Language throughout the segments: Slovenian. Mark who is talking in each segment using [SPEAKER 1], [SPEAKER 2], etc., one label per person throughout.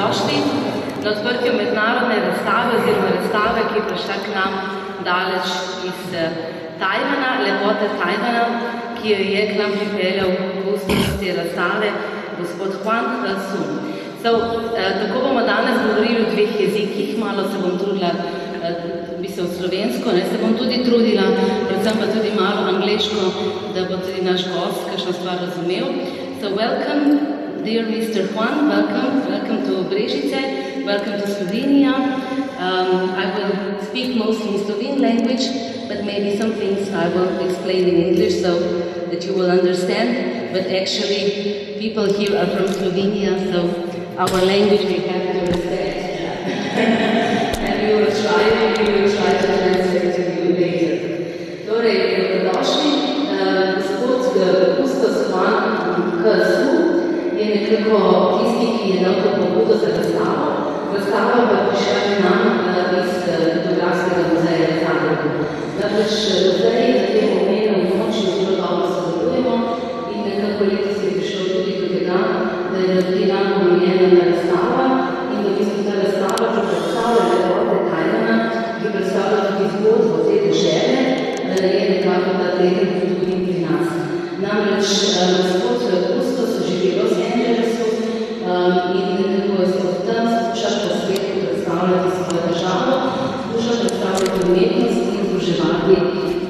[SPEAKER 1] dobrodošli na odprtju mednarodne razstave oziroma razstave, ki je prišla k nam daleč iz Tajvana, lepote Tajvana, ki jo je k nam pripeljal gost te razstave, gospod Huang He-Sun. Tako bomo danes govorili v dveh jezikih, malo se bom trudila, v slovensko, se bom tudi trudila, predvsem pa tudi malo angleško, da bo tudi naš gost kakšno stvar razumel. So welcome, dear Mr. Huang, welcome to Brežice, welcome to Slovenia. I will speak mostly in Slovene language, but maybe some things I will explain in English so that you will understand. But actually, people here are from Slovenia, so our language we have to respect. And we will try to translate to you later. Torej, dobrodošli, gospod Gustos Huang He-Sun je nekako tisti, ki je dal to pobudo za razstavo. Razstava pa prišla k nam iz Fotografskega muzeja v Zagrebu. Namreč zdaj na tem omenjenem območju zelo dobro sodelujemo in nekako letos je prišlo tudi do tega, da je tudi nam omenjena razstava in da v bistvu ta razstava, ki predstavlja lepote Tajvana, ki predstavlja tudi zgodbo te dežele, je nekako ta teden tudi pri nas. Namreč gospod Gustos živi v Los Angelesu in nekako je od tam skuša po svetu predstavljati svojo državo, skuša predstavljati umetnost in združevati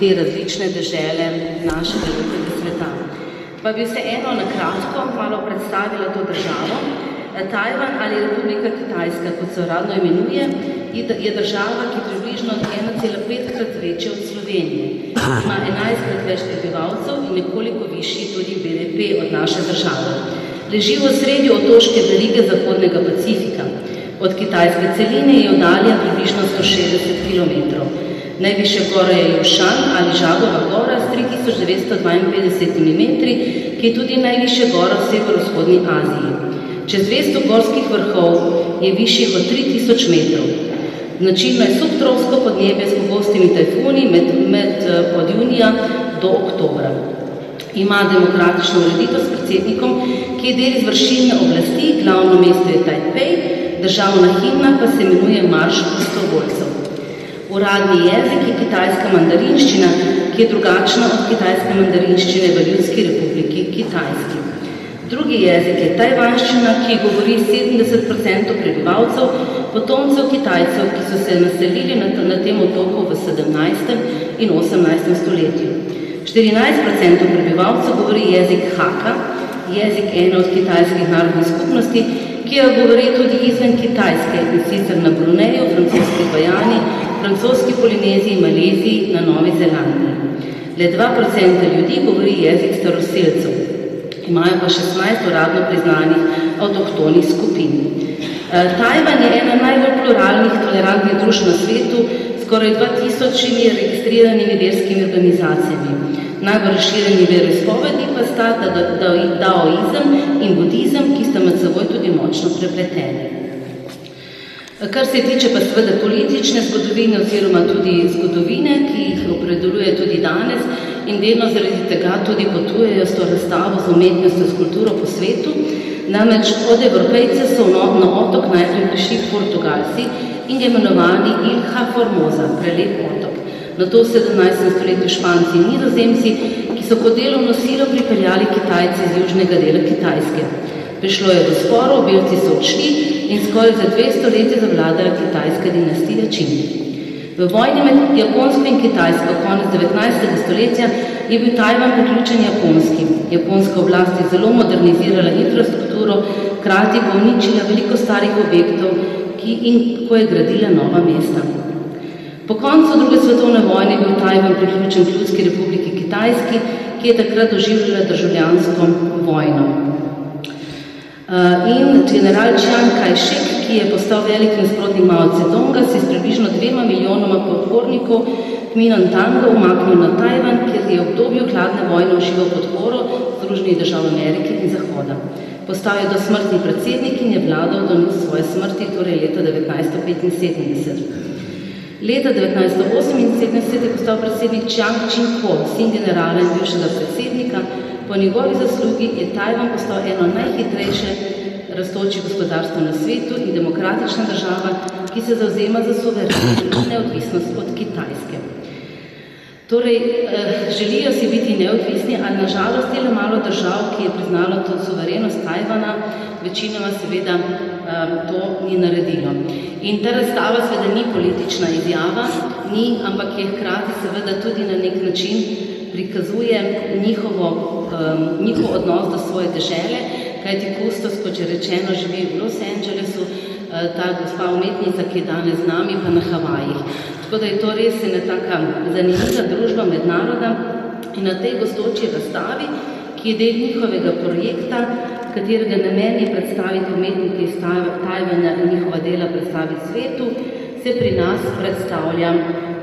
[SPEAKER 1] te različne dežele našega lepega sveta. Pa bi se eno na kratko malo predstavila to državo. Tajvan ali Republika Kitajska, kot se uradno imenuje, je država, ki približno 1,5-krat večja od Slovenije. Ima 11-krat več prebivalcev in nekoliko višji tudi BDP od naše države. Leži v sredi otoške verige Zahodnega Pacifika. Od kitajske celine je oddaljen približno 160 km. Najvišja gora je Jushan ali Žagova gora s 3952 metri, ki je tudi najvišja gora v severovzhodni Aziji. Čez 200 gorskih vrhov je višjih od 3000 metrov. Značilno je subtropsko podnebje s pogostimi tajfuni od junija do oktobra. Ima demokratično ureditev s predsednikom, ki je del izvršilne oblasti, glavno mesto je Tajpej, državna himna pa se imenuje Marš prostovoljcev. Uradni jezik je kitajska mandarinščina, ki je drugačna od kitajske mandarinščine v Ljudski republiki Kitajski. Drugi jezik je tajvanščina, ki govori 70% prebivalcev, potomcev Kitajcev, ki so se naselili na tem otoku v 17. in 18. stoletju. 14% prebivalcev govori jezik Hakka, jezik ene od kitajskih narodnih skupnosti, ki jo govori tudi izven Kitajske, in sicer na Bruneju, francoski Gvajani, francoski Polineziji, Maleziji, na Novi Zelandiji. Le 2% ljudi govori jezik staroselcev. Imajo pa 16 uradno priznanih avtohtonih skupin. Tajvan je ena najbolj pluralnih, tolerantnih družb na svetu, skoraj 2000 registriranimi verskimi organizacijami. Najbolj razširjeni veroizpovedi pa sta daoizem in budizem, ki sta med seboj tudi močno prepleteni. Kar se tiče pa seveda politične zgodovine oziroma tudi zgodovine, ki jih opredeluje tudi danes in delno zaradi tega tudi potujejo s to razstavo z umetnostjo, s kulturo po svetu, namreč od Evropejce so na otok najprej prišli Portugalci in imenovani Ilha Formosa, prelep otok. Nato v 17. stoletju Španci in Nizozemci, ki so kot delovno silo pripeljali Kitajce iz južnega dela Kitajske. Prišlo je do sporov, belci so odšli in skoraj za 200 let je zavladala kitajska dinastija Čin. V vojni med Japonsko in Kitajsko konec 19. stoletja je bil Tajvan priključen Japonski. Japonska oblast je zelo modernizirala infrastrukturo, hkrati pa uničila veliko starih objektov in ko je gradila nova mesta. Po koncu druge svetovne vojne je bil Tajvan priključen k Ljudski republiki Kitajski, ki je takrat doživljala državljansko vojno. In general Chiang Kai-shek, ki je postal velik nasprotnik Mao Zedonga, se s približno 2 milijonoma podpornikov Kuomintanga umaknil na Tajvan, kjer je v obdobju hladne vojne užival podporo Združenih držav Amerike in Zahoda. Postal je dosmrtni predsednik in je vladal do svoje smrti, torej leta 1975. Leta 1978 je postal predsednik Chiang Ching-kuo, sin generala in bivšega predsednika. Po njegovi zaslugi je Tajvan postal eno najhitrejše rastoče gospodarstvo na svetu in demokratična država, ki se zavzema za suverenost in neodvisnost od Kitajske. Torej, želijo si biti neodvisni, ali nažalost je le malo držav, ki je priznalo to suverenost Tajvana, večinoma seveda to ni naredilo. In ta razstava seveda ni politična izjava, ampak je hkrati seveda tudi na nek način prikazuje njihov odnos do svoje dežele, kajti Kustos, kot že rečeno, živi v Los Angelesu, ta gospa umetnica, ki je danes z nami, pa na Havajih. Tako da je to res ena taka zanimiva družba med naroda in na tej gostoči razstavi, ki je del njihovega projekta, katerega namen je predstaviti umetnike iz Tajvana in njihova dela predstaviti svetu, se pri nas predstavlja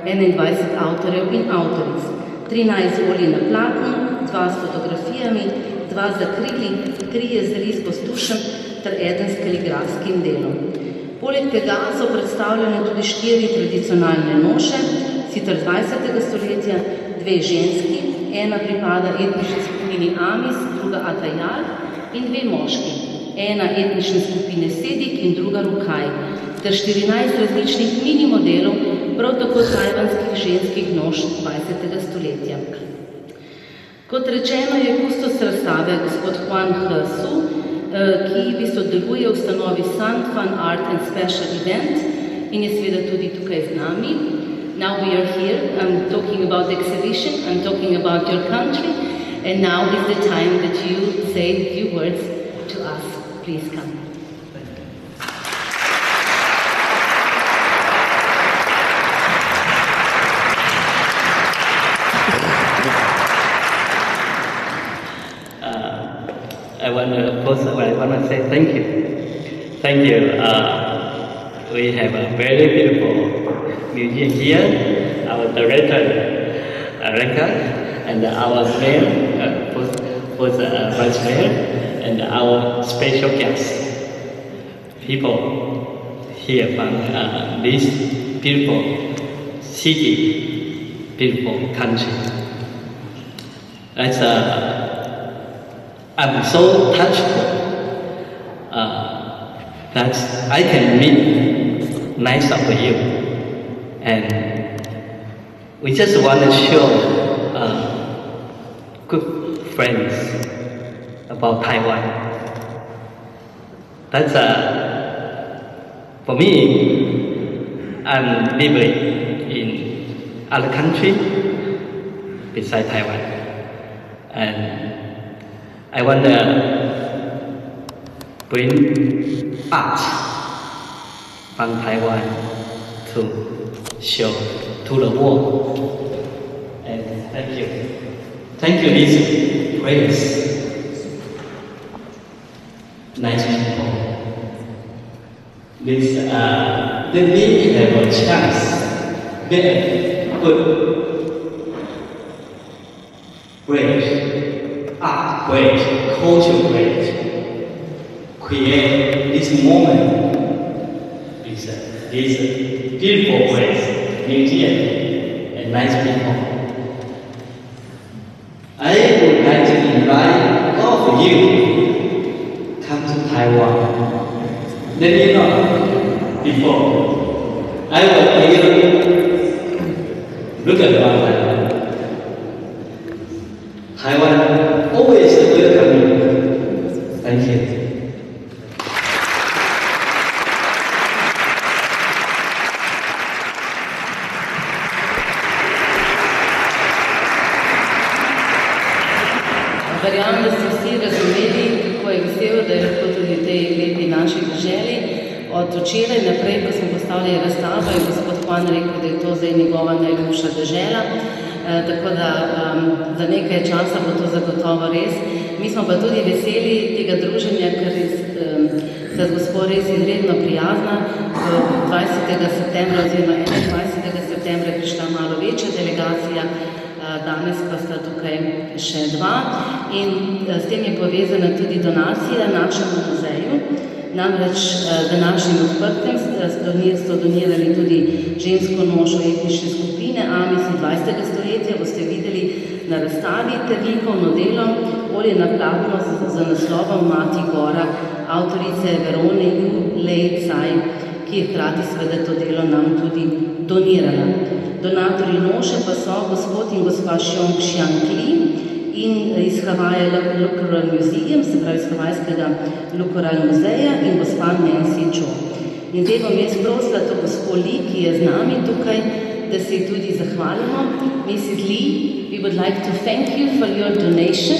[SPEAKER 1] 21 avtorjev in avtoric. 13 zgolj na platnu, 2 s fotografijami, 2 z akrili, 3 z risbo s tušem ter 1 s kaligrafskim delom. Poleg tega so predstavljene tudi 4 tradicionalne noše, sicer 20. stoletja, 2 ženski, ena pripada etnični skupini Amis, druga Atayal in 2 moški, ena etnične skupine Sedik in druga Rukaj, ter 14 različnih mini modelov, prav tako tajvanskih ženskih noš 20. stoletja. Kot rečeno je kustos razstave gospod Huan He Su, ki sodeluje v ustanovi Sun Fun Art and Special Event in je seveda tudi tukaj z nami. Now we are here, I'm talking about the exhibition, I'm talking about your country, and now is the time that you say a few words to us. Please come.
[SPEAKER 2] I want to say thank you. Thank you. We have a very beautiful museum here. Our director, Rekha, and our mayor, who's vice mayor, and our special guests. People here from this beautiful city, beautiful country. That's I'm so touched that I can meet nice of you, and we just want to show good friends about Taiwan. That's for me. I'm living in other country besides Taiwan, and I want to bring art from Taiwan to show to the world. And thank you. Thank you, this place. Nice people. Let me have a chance. Very good. Great. Art great, culture great. Create this moment is this beautiful place, museum, and nice people. I would like to invite all of you come to Taiwan. Let me know before. I will look at Taiwan. Taiwan always welcome you. Thank you.
[SPEAKER 1] Verjamem, da ste vsi razumeli, kako je vesel, da je lahko tudi tej lepi naši deželi. Od včeraj naprej, ko smo postavili razstavo, je gospod Juan rekel, da je to zdaj njegova najljubša dežela. Tako da za nekaj časa bo to zagotovo res. Mi smo pa tudi veseli tega druženja, ker se z gospod res izredno prijazna. 20. septembra oziroma 21. septembra je prišla malo večja delegacija, danes pa sta tukaj še 2 in s tem je povezana tudi donacija našemu muzeju. Namreč današnjim odprtjem so donirali tudi žensko nošo etnične skupine Amis iz 20. stoletja, boste videli na razstavi, ter likovno delo tole na platno z naslovom Mati Gora, avtorice Verone Lej-Caj, ki je hkrati seveda to delo nam tudi donirala. Donatorji noše pa so gospod in gospa Xiang Li in iz Hawaii Local Museum, se pravi iz Havajskega Local muzeja, in gospa Nancy Cho. In zdaj bom jaz prosila to gospod Li, ki je z nami tukaj, da se tudi zahvalimo. Mrs. Lee, we would like to thank you for your donation.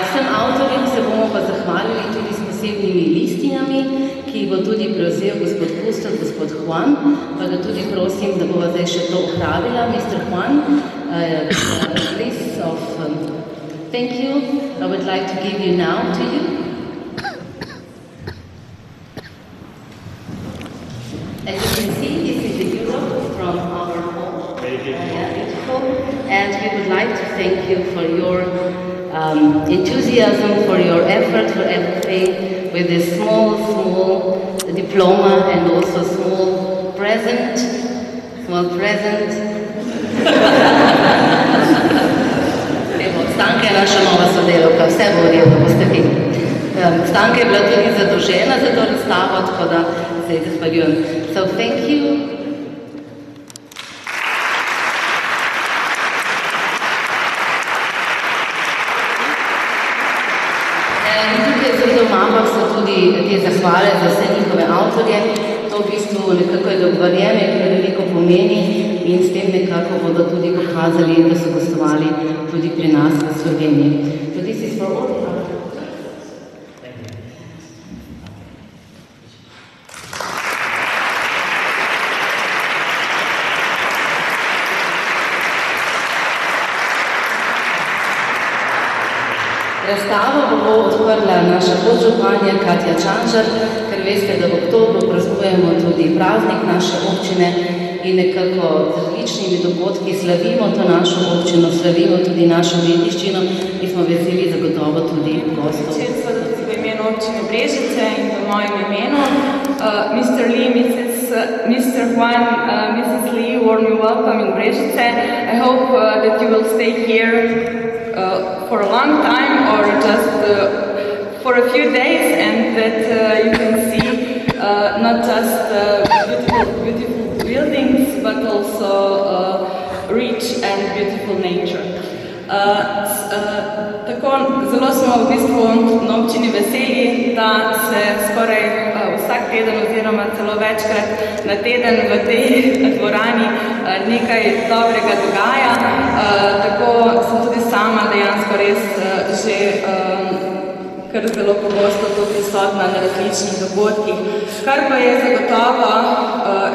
[SPEAKER 1] Vsem avtorjem se bomo pa zahvalili tudi s posebnimi listinami, ki jih bo tudi prevzel gospod Kustos, gospod Juan, pa ga tudi prosim, da bova zdaj še to opravila. Mr. Juan, list of thank you, I would like to give you now to you. As you can see, this is the Europe from our home.
[SPEAKER 2] Very beautiful.
[SPEAKER 1] Beautiful. And we would like to thank you for your enthusiasm, for your effort, for everything, with this small diploma and also small present. Evo, Stanka je naša nova sodelavka, vse bo v redu, boste videli. Stanka je bila tudi zadolžena za to razstavo, tako da se zahvaljujem. So thank you. V mapah so tudi te zahvale za vse njihove avtorje. To v bistvu nekako je dogovorjeno, ki veliko pomeni in s tem nekako bodo tudi pokazali, da so gostovali tudi pri nas v Sloveniji. So this is for all the authors. Razstavo bo odprla naša podžupanja Katja Čanžar, ker veste, da v oktobru praznujemo tudi praznik naše občine in nekako z različnimi dogodki slavimo to našo občino, slavimo tudi našo dediščino in smo veseli zagotovo tudi gostov.
[SPEAKER 3] Četstvo tudi v imenu občine Brežice in v mojem imenu. Mr. Lee, Mr. Juan, Mrs. Lee, warmly welcome in Brežice. I hope that you will stay here for a long time or just for a few days, and that you can see not just beautiful buildings but also rich and beautiful nature. Tako zelo smo v bistvu na občini veseli, da se skoraj vsak teden oziroma celo večkrat na teden v tej dvorani nekaj dobrega dogaja. Tako sem tudi sama dejansko res že kar zelo pogosto tu prisotna na različnih dogodkih, kar pa je zagotovo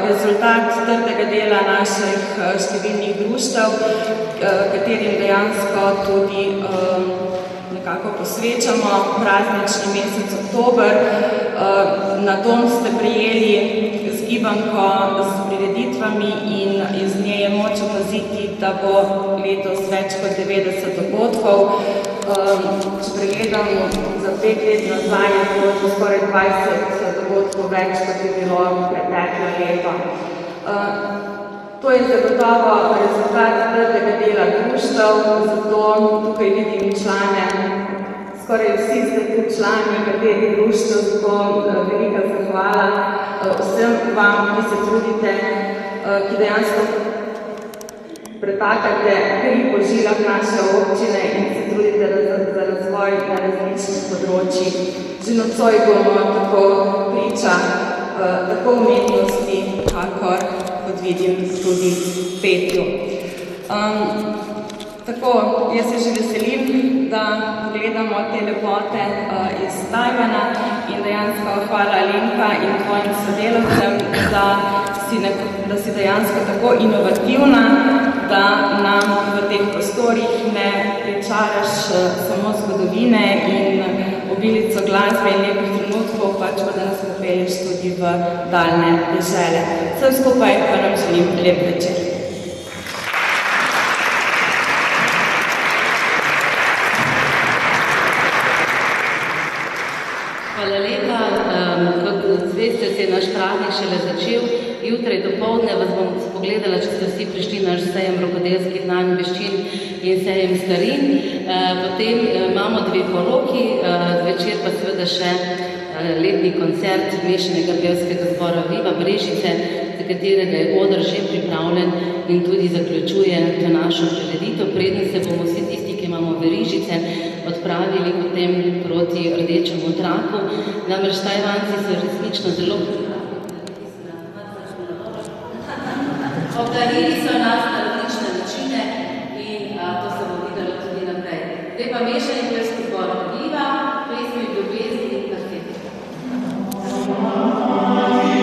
[SPEAKER 3] rezultat trdega dela naših številnih društev, katerim dejansko tudi nekako posvečamo praznični mesec oktober. Na dom ste prijeli zgibanko z prireditvami in iz nje je moč opaziti, da bo letos več kot 90 dogodkov. Če pregledamo za 5 let nazaj, je bilo skoraj 20 dogodkov več, kot je bilo preteklo leto. To je zagotovo rezultat trdega dela društev, zato tukaj vidim člane, skoraj vsi ste tu člani katerih društev, zato velika zahvala vsem vam, ki se trudite, ki dejansko pretakate kri po žilah naše občine in se trudite za razvoj na različnih področjih. Že nocoj bomo tako priča tako umetnosti, kakor kot vidim tudi petju. Tako, jaz se že veselim, da pogledamo te lepote iz Tajvana in dejansko hvala Alenka in tvojim sodelavcem, da si dejansko tako inovativna, da nam v teh prostorih ne pričaraš samo zgodovine in obilico glasbe in lepih trenutkov, pač pa da nas popelješ tudi v daljne dežele. Vsem skupaj pa nam želim lep večer.
[SPEAKER 1] Hvala lepa. Kot veste, se je naš praznik šele začel. Jutri dopoldne vas bom spogledala, če ste vsi prišli na naš sejem rokodelskih znanj, veščin in sejem starin. Potem imamo 2 poroki, zvečer pa seveda še letni koncert mešanega pevskega zbora Viva Brežice, za katerega je oder že pripravljen in tudi zaključuje to našo prireditev. Preden se bomo vsi tisti, ki imamo verižice, odpravili potem proti rdečemu traku. Namreč Tajvanci so resnično zelo obdarili so nas na različne načine in to se bo videlo tudi naprej. Zdaj pa mešani pevski zbor Viva, pesmi ljubezni in kasete.
[SPEAKER 4] Amen.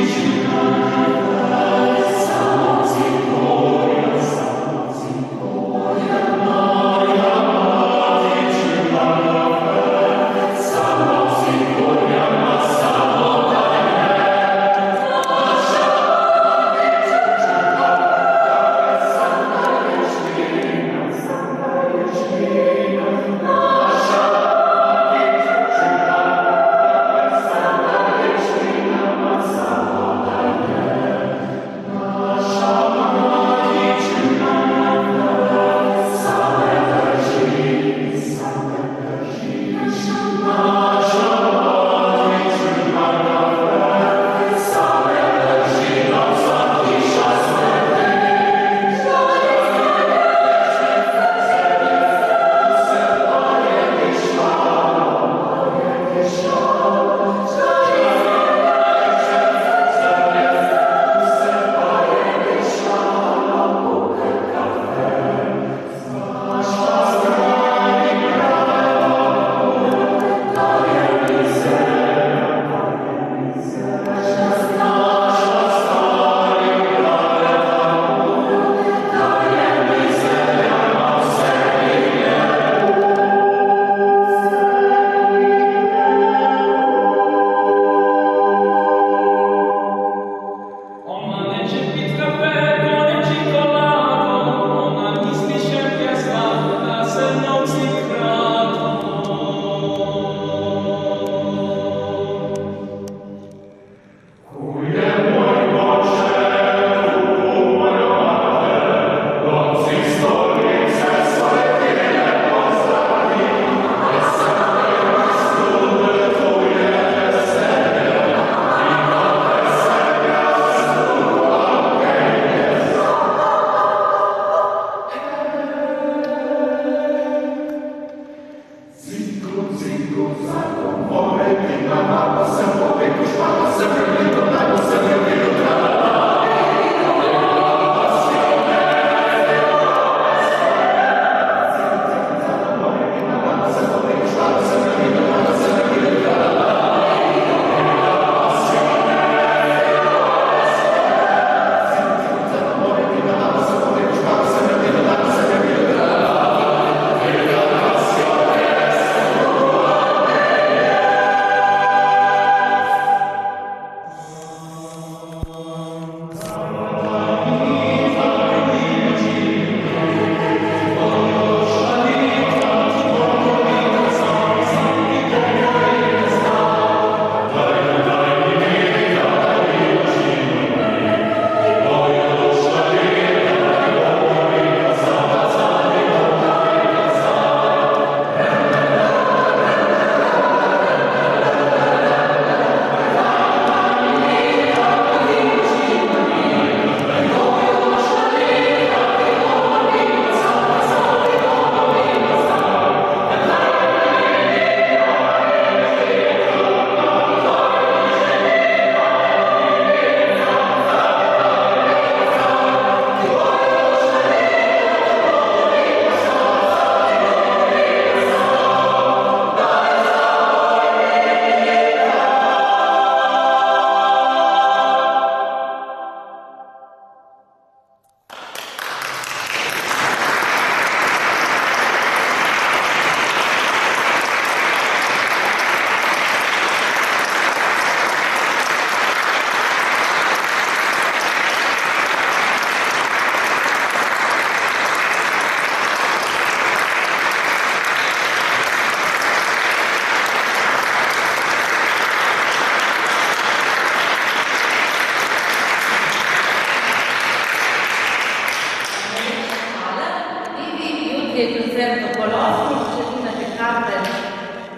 [SPEAKER 1] ki je koncert v Polosni, če nimate karte,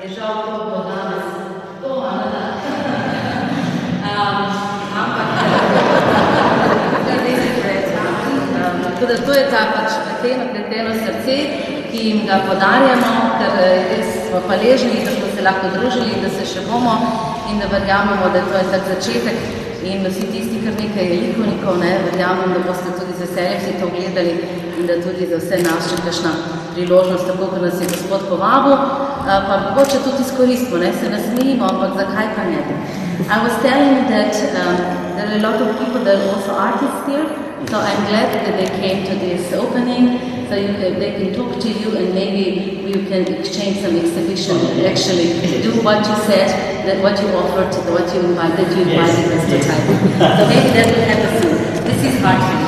[SPEAKER 1] je žal to do danes. To, ne? Ampak, tako da to je ta pač preteno srce, ki jim ga podarjamo, ker res smo hvaležni, da smo se lahko družili, da se še bomo in da verjamemo, da to je tak začetek in vsi tisti, kar nekaj je likovnikov, verjamem, da boste tudi z veseljem si to gledali in da tudi za vse nas še kakšna priložnost, tako kot nas je Gospod povabil, pa mogoče tudi izkoristimo, se nasmejimo, ampak zakaj pa ne bi? I was telling that there are a lot of people that are also artists here, so I'm glad that they came to this opening, so they can talk to you and maybe you can exchange some exhibition, actually do what you said, that what you offered, what you invited us to type. So maybe that will happen soon. This is Martin.